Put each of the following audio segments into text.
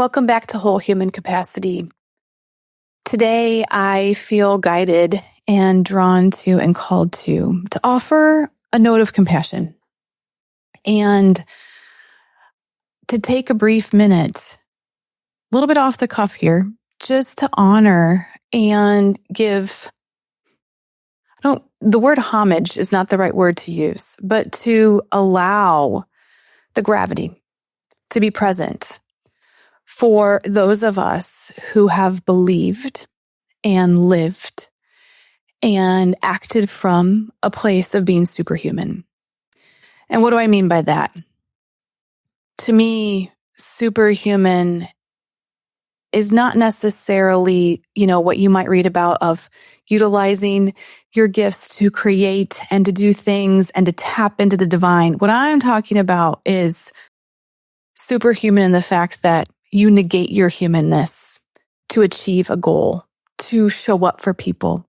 Welcome back to Whole Human Capacity. Today, I feel guided and drawn to and called to offer a note of compassion and to take a brief minute, a little bit off the cuff here, just to honor and give, the word homage is not the right word to use, but to allow the gravity to be present for those of us who have believed and lived and acted from a place of being superhuman. And what do I mean by that? To me, superhuman is not necessarily, what you might read about of utilizing your gifts to create and to do things and to tap into the divine. What I'm talking about is superhuman in the fact that you negate your humanness to achieve a goal, to show up for people,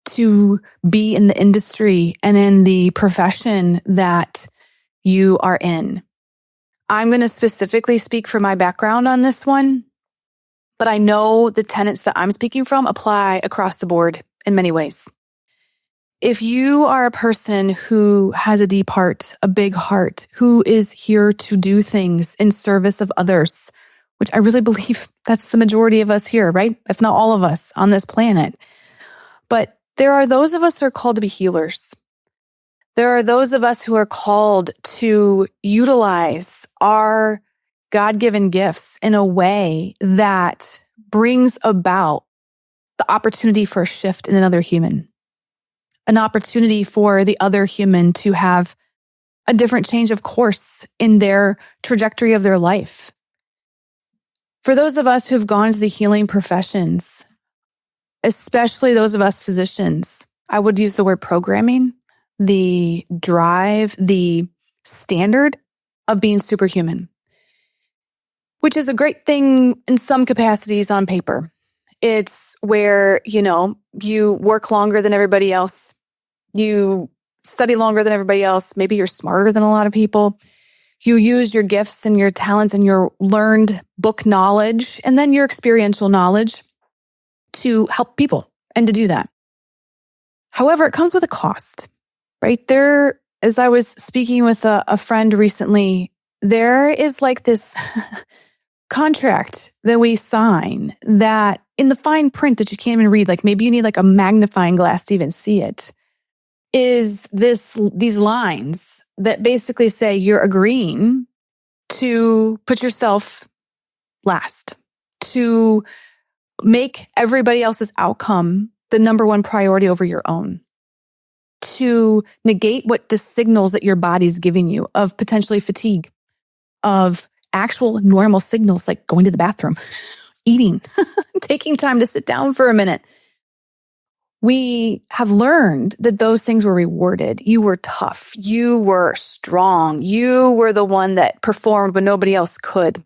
to be in the industry and in the profession that you are in. I'm going to specifically speak for my background on this one, but I know the tenets that I'm speaking from apply across the board in many ways. If you are a person who has a deep heart, a big heart, who is here to do things in service of others, which I really believe that's the majority of us here, right? If not all of us on this planet. But there are those of us who are called to be healers. There are those of us who are called to utilize our God-given gifts in a way that brings about the opportunity for a shift in another human, an opportunity for the other human to have a different change of course in their trajectory of their life. For those of us who've gone to the healing professions, especially those of us physicians, I would use the word programming, the drive, the standard of being superhuman, which is a great thing in some capacities on paper. It's where, you work longer than everybody else. You study longer than everybody else. Maybe you're smarter than a lot of people. You use your gifts and your talents and your learned book knowledge and then your experiential knowledge to help people and to do that. However, it comes with a cost, right? There, as I was speaking with a friend recently, there is like this contract that we sign that in the fine print that you can't even read, like maybe you need like a magnifying glass to even see it, is these lines that basically say you're agreeing to put yourself last, to make everybody else's outcome the number one priority over your own, to negate what the signals that your body's giving you of potentially fatigue, of actual normal signals like going to the bathroom, eating, taking time to sit down for a minute. We have learned that those things were rewarded. You were tough. You were strong. You were the one that performed when nobody else could.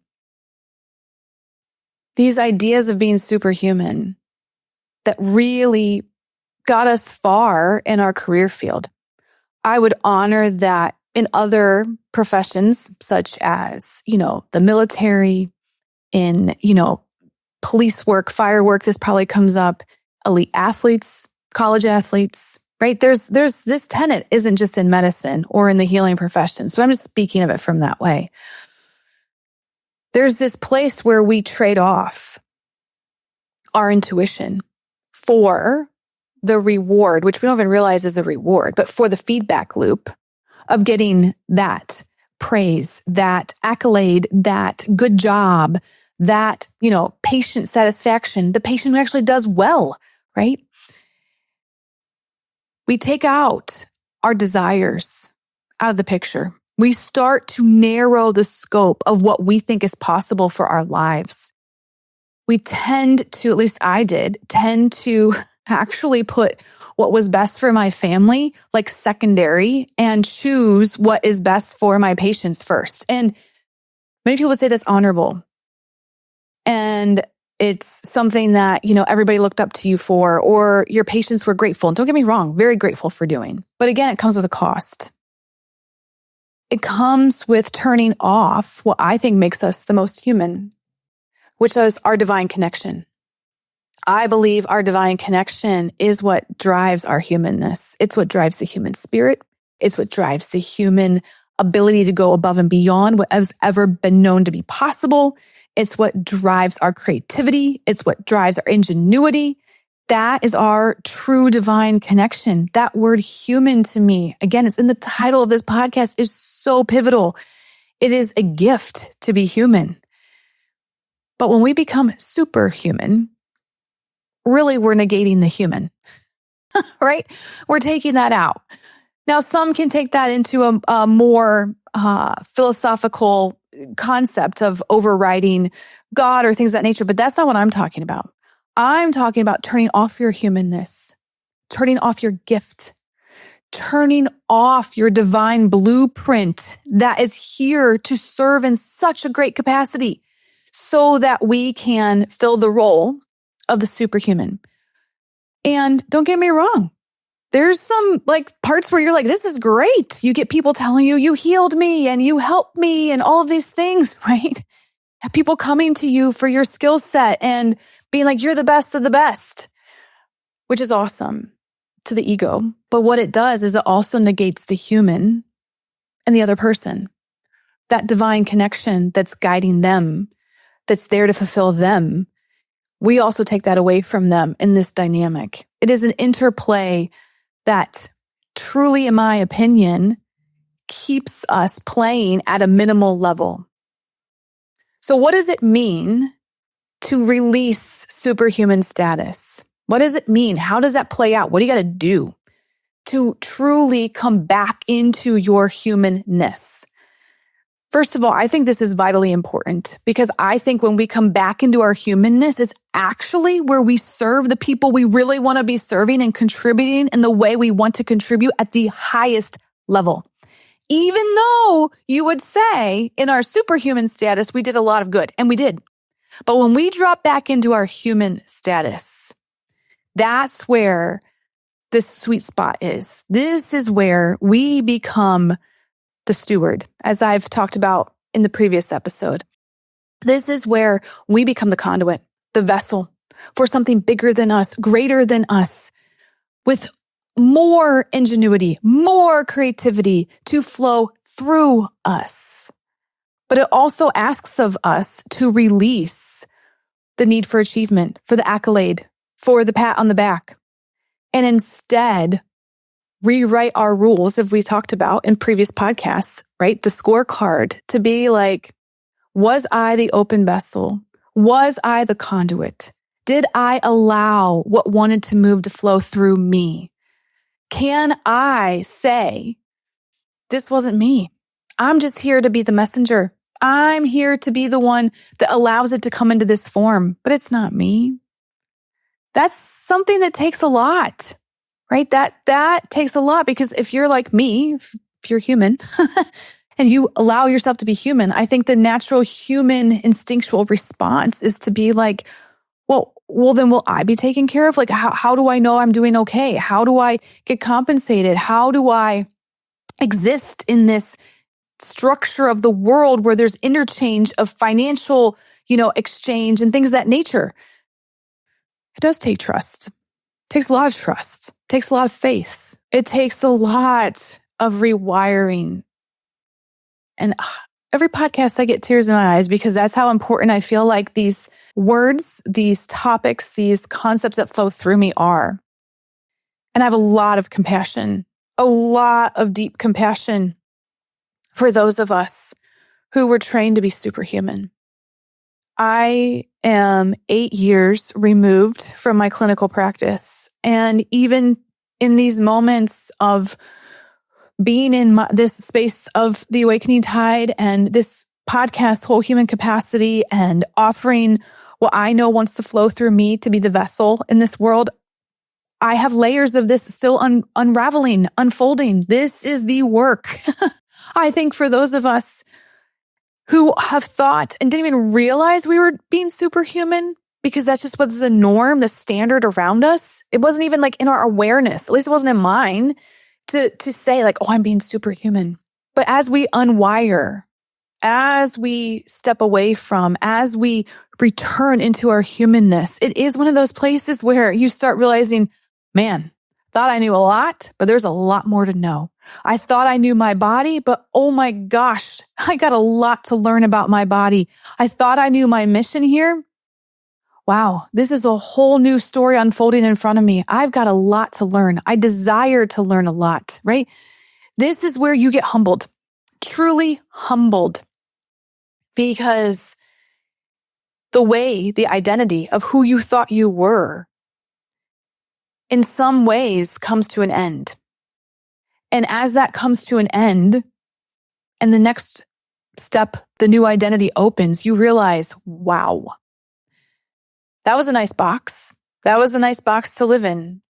These ideas of being superhuman that really got us far in our career field. I would honor that in other professions, such as, the military, in, police work, fire work, this probably comes up. Elite athletes, college athletes, right? There's this tenet isn't just in medicine or in the healing professions, but I'm just speaking of it from that way. There's this place where we trade off our intuition for the reward, which we don't even realize is a reward, but for the feedback loop of getting that praise, that accolade, that good job, that, patient satisfaction, the patient who actually does well, right? We take out our desires out of the picture. We start to narrow the scope of what we think is possible for our lives. We tend to, at least I did, actually put what was best for my family like secondary and choose what is best for my patients first. And many people would say that's honorable. And it's something that, everybody looked up to you for, or your patients were grateful. And don't get me wrong, very grateful for doing. But again, it comes with a cost. It comes with turning off what I think makes us the most human, which is our divine connection. I believe our divine connection is what drives our humanness. It's what drives the human spirit. It's what drives the human ability to go above and beyond what has ever been known to be possible. It's what drives our creativity. It's what drives our ingenuity. That is our true divine connection. That word human to me, again, it's in the title of this podcast, is so pivotal. It is a gift to be human. But when we become superhuman, really we're negating the human, right? We're taking that out. Now, some can take that into a more philosophical concept of overriding God or things of that nature, but that's not what I'm talking about. I'm talking about turning off your humanness, turning off your gift, turning off your divine blueprint that is here to serve in such a great capacity so that we can fill the role of the superhuman. And don't get me wrong, there's some parts where you're like, this is great. You get people telling you, you healed me and you helped me and all of these things, right? People coming to you for your skill set and being like, you're the best of the best, which is awesome to the ego. But what it does is it also negates the human and the other person, that divine connection that's guiding them, that's there to fulfill them. We also take that away from them in this dynamic. It is an interplay that truly, in my opinion, keeps us playing at a minimal level. So what does it mean to release superhuman status? What does it mean? How does that play out? What do you got to do to truly come back into your humanness? First of all, I think this is vitally important because I think when we come back into our humanness is actually where we serve the people we really want to be serving and contributing in the way we want to contribute at the highest level. Even though you would say in our superhuman status, we did a lot of good, and we did. But when we drop back into our human status, that's where this sweet spot is. This is where we become the steward, as I've talked about in the previous episode. This is where we become the conduit, the vessel for something bigger than us, greater than us, with more ingenuity, more creativity to flow through us. But it also asks of us to release the need for achievement, for the accolade, for the pat on the back, and instead rewrite our rules, as we talked about in previous podcasts, right? The scorecard to be like, was I the open vessel? Was I the conduit? Did I allow what wanted to move to flow through me? Can I say, this wasn't me. I'm just here to be the messenger. I'm here to be the one that allows it to come into this form, but it's not me. That's something that takes a lot, right? That takes a lot because if you're like me, if you're human and you allow yourself to be human, I think the natural human instinctual response is to be like, well, then will I be taken care of? Like, how do I know I'm doing okay? How do I get compensated? How do I exist in this structure of the world where there's interchange of financial, exchange and things of that nature? It does take trust. It takes a lot of trust. It takes a lot of faith. It takes a lot of rewiring. And every podcast I get tears in my eyes because that's how important I feel like these words, these topics, these concepts that flow through me are. And I have a lot of compassion, a lot of deep compassion for those of us who were trained to be superhuman. I am 8 years removed from my clinical practice. And even in these moments of being in this space of the awakening tide and this podcast, Whole Human Capacity, and offering what I know wants to flow through me to be the vessel in this world, I have layers of this still unraveling, unfolding. This is the work. I think for those of us who have thought and didn't even realize we were being superhuman because that's just what's the norm, the standard around us. It wasn't even like in our awareness, at least it wasn't in mine, to say like, oh, I'm being superhuman. But as we unwire, as we step away from, as we return into our humanness. It is one of those places where you start realizing, man, thought I knew a lot, but there's a lot more to know. I thought I knew my body, but oh my gosh, I got a lot to learn about my body. I thought I knew my mission here. Wow, this is a whole new story unfolding in front of me. I've got a lot to learn. I desire to learn a lot, right? This is where you get humbled, truly humbled, because the identity of who you thought you were, in some ways comes to an end. And as that comes to an end, and the next step, the new identity opens, you realize, wow, that was a nice box. That was a nice box to live in.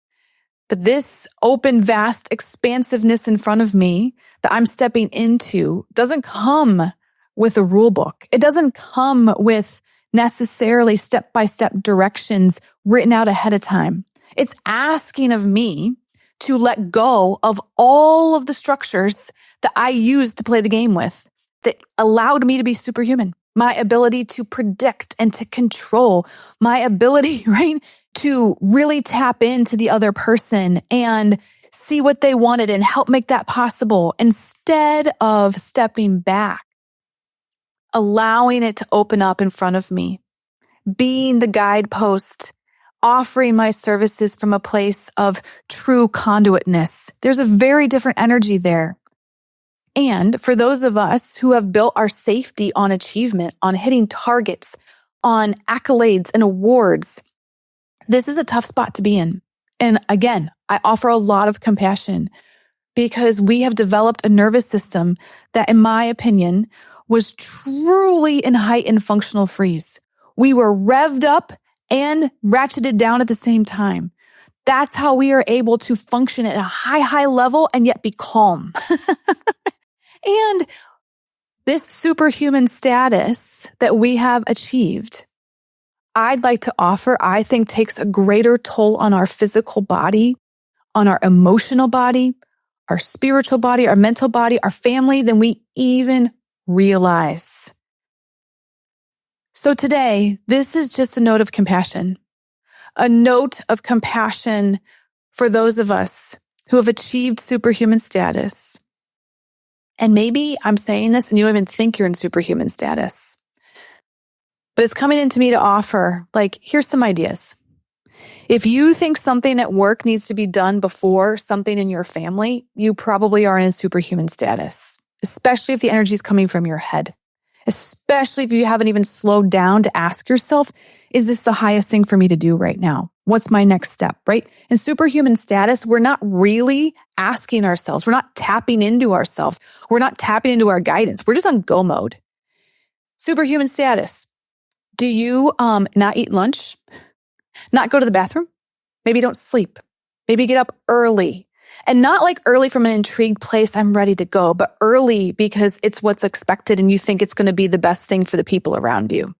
But this open, vast expansiveness in front of me that I'm stepping into doesn't come with a rule book. It doesn't come with necessarily step-by-step directions written out ahead of time. It's asking of me to let go of all of the structures that I used to play the game with that allowed me to be superhuman. My ability to predict and to control, my ability, right, to really tap into the other person and see what they wanted and help make that possible instead of stepping back, allowing it to open up in front of me, being the guidepost, offering my services from a place of true conduitness. There's a very different energy there. And for those of us who have built our safety on achievement, on hitting targets, on accolades and awards, this is a tough spot to be in. And again, I offer a lot of compassion because we have developed a nervous system that, in my opinion, was truly in heightened functional freeze. We were revved up and ratcheted down at the same time. That's how we are able to function at a high level and yet be calm. And this superhuman status that we have achieved, I'd like to offer, I think takes a greater toll on our physical body, on our emotional body, our spiritual body, our mental body, our family than we even realize. So today, this is just a note of compassion for those of us who have achieved superhuman status. And maybe I'm saying this and you don't even think you're in superhuman status. But it's coming into me to offer, here's some ideas. If you think something at work needs to be done before something in your family, you probably are in a superhuman status, especially if the energy is coming from your head, especially if you haven't even slowed down to ask yourself, is this the highest thing for me to do right now? What's my next step, right? In superhuman status, we're not really asking ourselves. We're not tapping into ourselves. We're not tapping into our guidance. We're just on go mode. Superhuman status. Do you not eat lunch? Not go to the bathroom? Maybe don't sleep. Maybe get up early. And not early from an intrigued place, I'm ready to go, but early because it's what's expected and you think it's going to be the best thing for the people around you.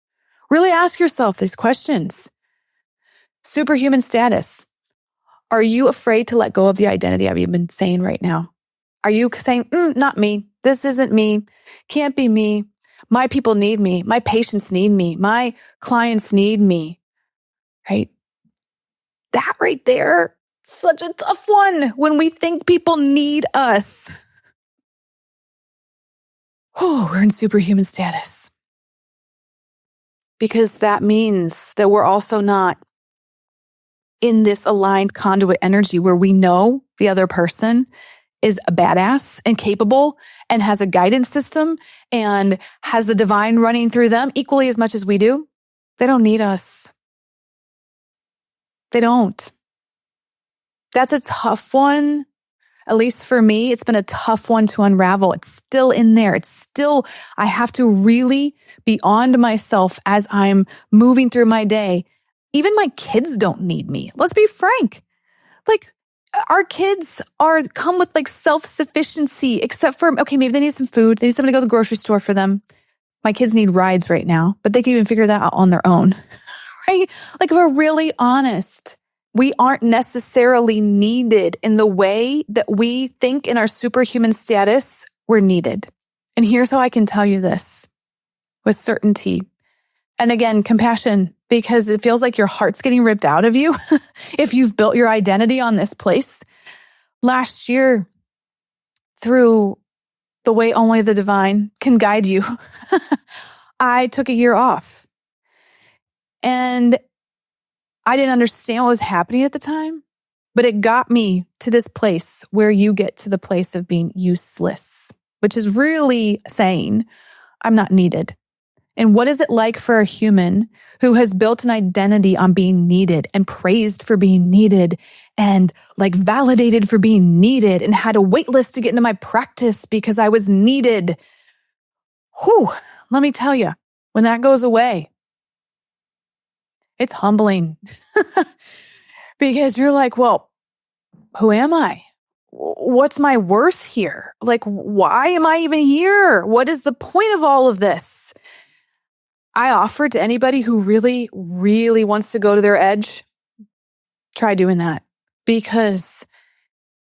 Really ask yourself these questions. Superhuman status. Are you afraid to let go of the identity I've been saying right now? Are you saying, not me. This isn't me. Can't be me. My people need me. My patients need me. My clients need me. Right? That right there, such a tough one when we think people need us. Oh, we're in superhuman status. Because that means that we're also not in this aligned conduit energy where we know the other person is a badass and capable and has a guidance system and has the divine running through them equally as much as we do. They don't need us. They don't. That's a tough one. At least for me, it's been a tough one to unravel. It's still in there. I have to really be on to myself as I'm moving through my day. Even my kids don't need me. Let's be frank. Our kids come with self-sufficiency, except for, okay, maybe they need some food. They need somebody to go to the grocery store for them. My kids need rides right now, but they can even figure that out on their own, right? If we're really honest, we aren't necessarily needed in the way that we think in our superhuman status we're needed. And here's how I can tell you this with certainty. And again, compassion, because it feels like your heart's getting ripped out of you if you've built your identity on this place. Last year, through the way only the divine can guide you, I took a year off. And I didn't understand what was happening at the time, but it got me to this place where you get to the place of being useless, which is really saying, I'm not needed. And what is it like for a human who has built an identity on being needed and praised for being needed and like validated for being needed and had a wait list to get into my practice because I was needed? Whew, let me tell you, when that goes away, it's humbling because you're like, well, who am I? What's my worth here? Like, why am I even here? What is the point of all of this? I offer to anybody who really, really wants to go to their edge, try doing that, because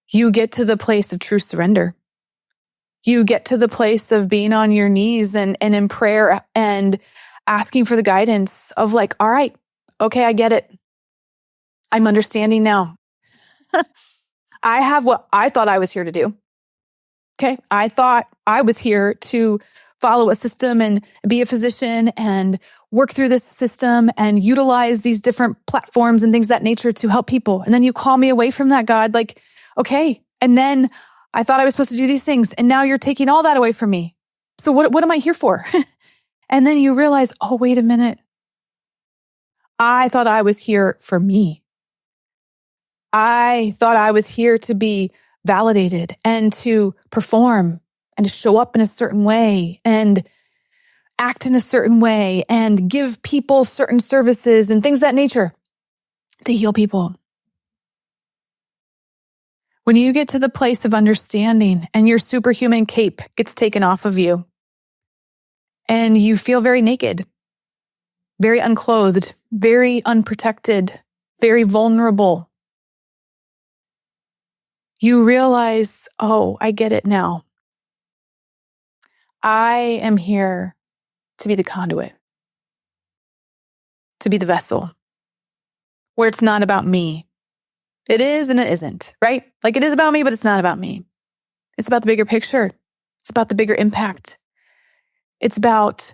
you get to the place of true surrender. You get to the place of being on your knees and in prayer and asking for the guidance of like, all right, okay, I get it. I'm understanding now. I have what I thought I was here to do. Okay. I thought I was here to follow a system and be a physician and work through this system and utilize these different platforms and things of that nature to help people. And then you call me away from that, God, like, okay. And then I thought I was supposed to do these things. And now you're taking all that away from me. So what am I here for? And then you realize, oh, wait a minute. I thought I was here for me. I thought I was here to be validated and to perform and to show up in a certain way and act in a certain way and give people certain services and things of that nature to heal people. When you get to the place of understanding and your superhuman cape gets taken off of you and you feel very naked, very unclothed, very unprotected, very vulnerable, you realize, oh, I get it now. I am here to be the conduit, to be the vessel, where it's not about me. It is and it isn't, right? Like it is about me, but it's not about me. It's about the bigger picture. It's about the bigger impact. It's about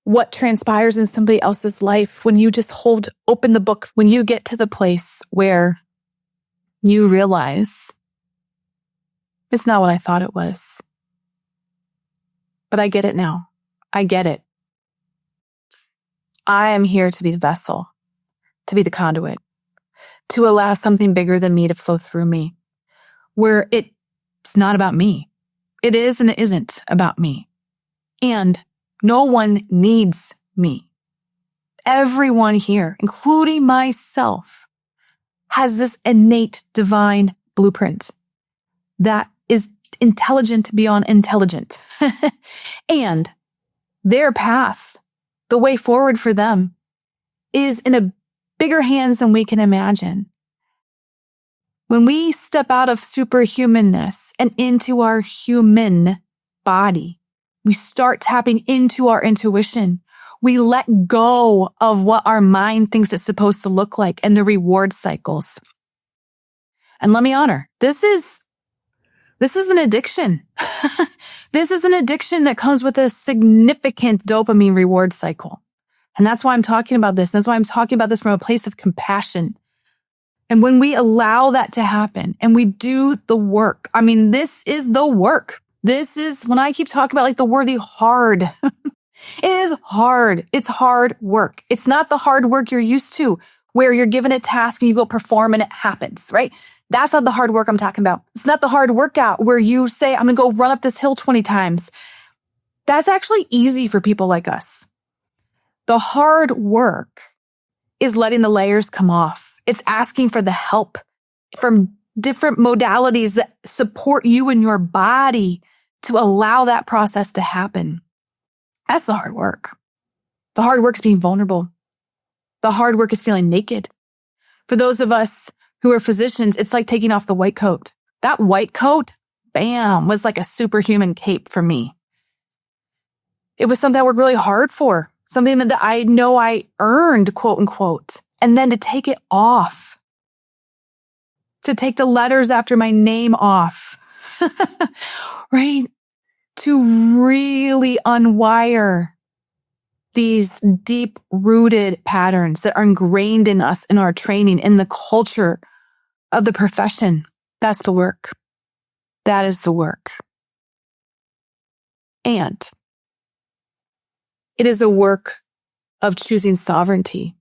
what transpires in somebody else's life when you just hold open the book, when you get to the place where you realize it's not what I thought it was. But I get it now. I get it. I am here to be the vessel, to be the conduit, to allow something bigger than me to flow through me, where it's not about me. It is and it isn't about me. And no one needs me. Everyone here, including myself, has this innate divine blueprint that is intelligent beyond intelligent. And their path, the way forward for them, is in a bigger hands than we can imagine. When we step out of superhumanness and into our human body, we start tapping into our intuition. We let go of what our mind thinks it's supposed to look like and the reward cycles. And let me honor, this is an addiction. This is an addiction that comes with a significant dopamine reward cycle. And that's why I'm talking about this. That's why I'm talking about this from a place of compassion. And when we allow that to happen and we do the work, I mean, this is the work. This is when I keep talking about like the word hard. It is hard. It's hard work. It's not the hard work you're used to where you're given a task and you go perform and it happens, right? That's not the hard work I'm talking about. It's not the hard workout where you say, I'm going to go run up this hill 20 times. That's actually easy for people like us. The hard work is letting the layers come off. It's asking for the help from different modalities that support you and your body to allow that process to happen. That's the hard work. The hard work is being vulnerable. The hard work is feeling naked. For those of us who are physicians, it's like taking off the white coat. That white coat, bam, was like a superhuman cape for me. It was something I worked really hard for. something that I know I earned, quote unquote, and then to take it off, to take the letters after my name off, right? To really unwire these deep-rooted patterns that are ingrained in us, in our training, in the culture of the profession. That's the work. That is the work. And it is a work of choosing sovereignty,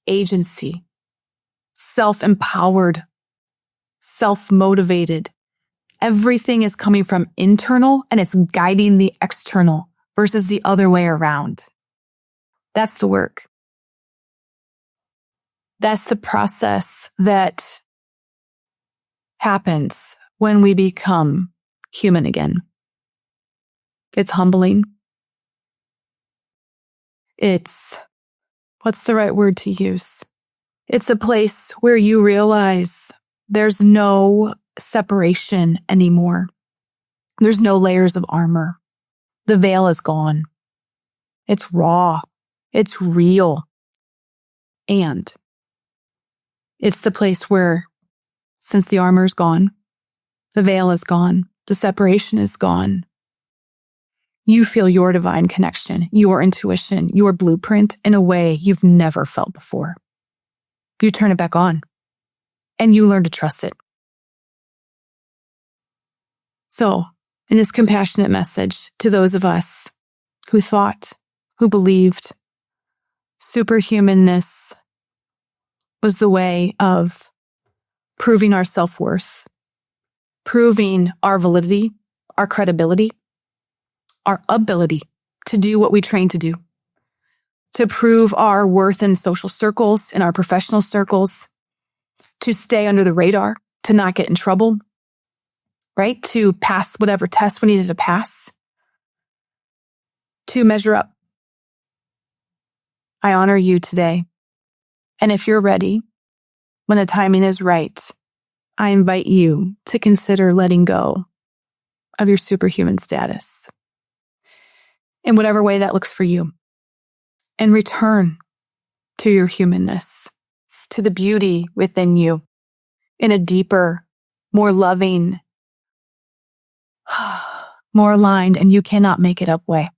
agency, self-empowered, self-motivated. Everything is coming from internal and it's guiding the external versus the other way around. That's the work. That's the process that happens when we become human again. It's humbling. What's the right word to use? It's a place where you realize there's no separation anymore. There's no layers of armor. The veil is gone. It's raw. It's real. And it's the place where, since the armor is gone, the veil is gone, the separation is gone, you feel your divine connection, your intuition, your blueprint in a way you've never felt before. You turn it back on and you learn to trust it. So, in this compassionate message to those of us who thought, who believed superhumanness was the way of proving our self-worth, proving our validity, our credibility, our ability to do what we train to do, to prove our worth in social circles, in our professional circles, to stay under the radar, to not get in trouble, right? To pass whatever test we needed to pass, to measure up. I honor you today. And if you're ready, when the timing is right, I invite you to consider letting go of your superhuman status in whatever way that looks for you, and return to your humanness, to the beauty within you in a deeper, more loving, more aligned, and you cannot make it up way.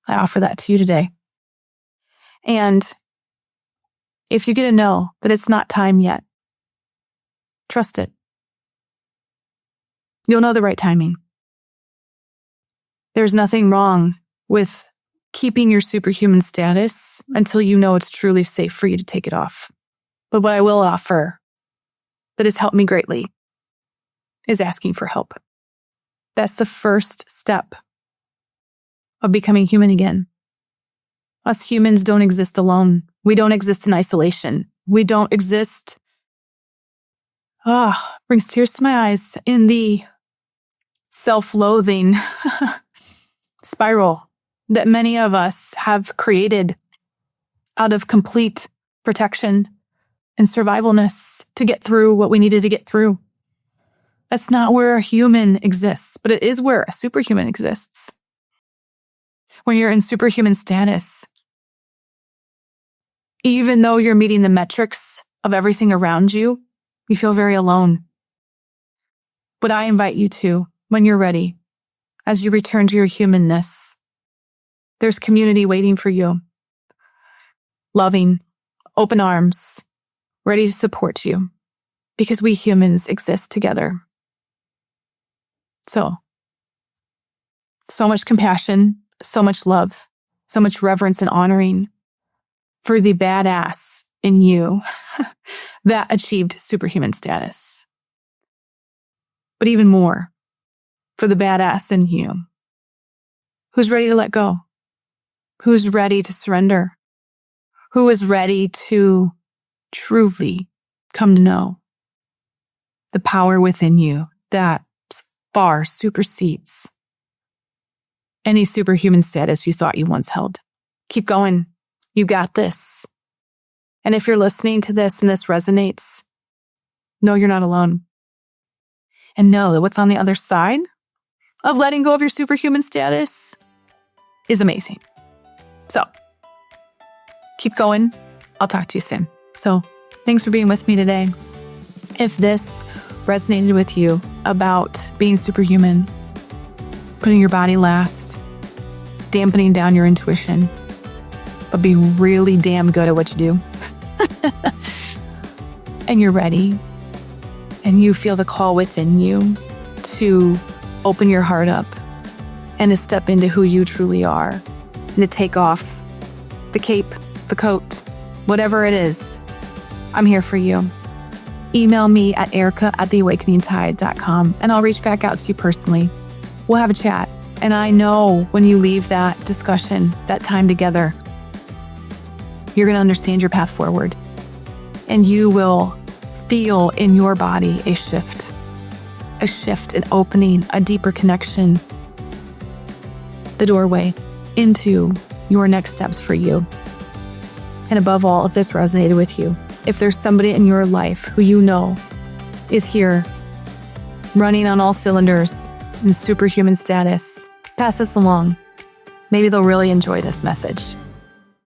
I offer that to you today. And if you get to know that it's not time yet, trust it. You'll know the right timing. There's nothing wrong with keeping your superhuman status until you know it's truly safe for you to take it off. But what I will offer that has helped me greatly is asking for help. That's the first step of becoming human again. Us humans don't exist alone. We don't exist in isolation. We don't exist, brings tears to my eyes, in the self-loathing spiral that many of us have created out of complete protection and survivalness to get through what we needed to get through. That's not where a human exists, but it is where a superhuman exists. When you're in superhuman status, even though you're meeting the metrics of everything around you, you feel very alone. But I invite you to, when you're ready, as you return to your humanness, there's community waiting for you. Loving, open arms, ready to support you, because we humans exist together. So much compassion, so much love, so much reverence and honoring for the badass in you that achieved superhuman status. But even more, for the badass in you who's ready to let go, who's ready to surrender, who is ready to truly come to know the power within you that far supersedes any superhuman status you thought you once held. Keep going. You got this. And if you're listening to this and this resonates, know you're not alone. And know that what's on the other side of letting go of your superhuman status is amazing. So keep going. I'll talk to you soon. So thanks for being with me today. If this resonated with you about being superhuman, putting your body last, dampening down your intuition, but being really damn good at what you do, and you're ready, and you feel the call within you to open your heart up and to step into who you truly are, and to take off the cape, the coat, whatever it is, I'm here for you. Email me at erica@theawakeningtide.com and I'll reach back out to you personally. We'll have a chat. And I know when you leave that discussion, that time together, you're going to understand your path forward. And you will feel in your body a shift, an opening, a deeper connection, the doorway into your next steps for you. And above all, if this resonated with you, if there's somebody in your life who you know is here running on all cylinders in superhuman status, pass this along. Maybe they'll really enjoy this message.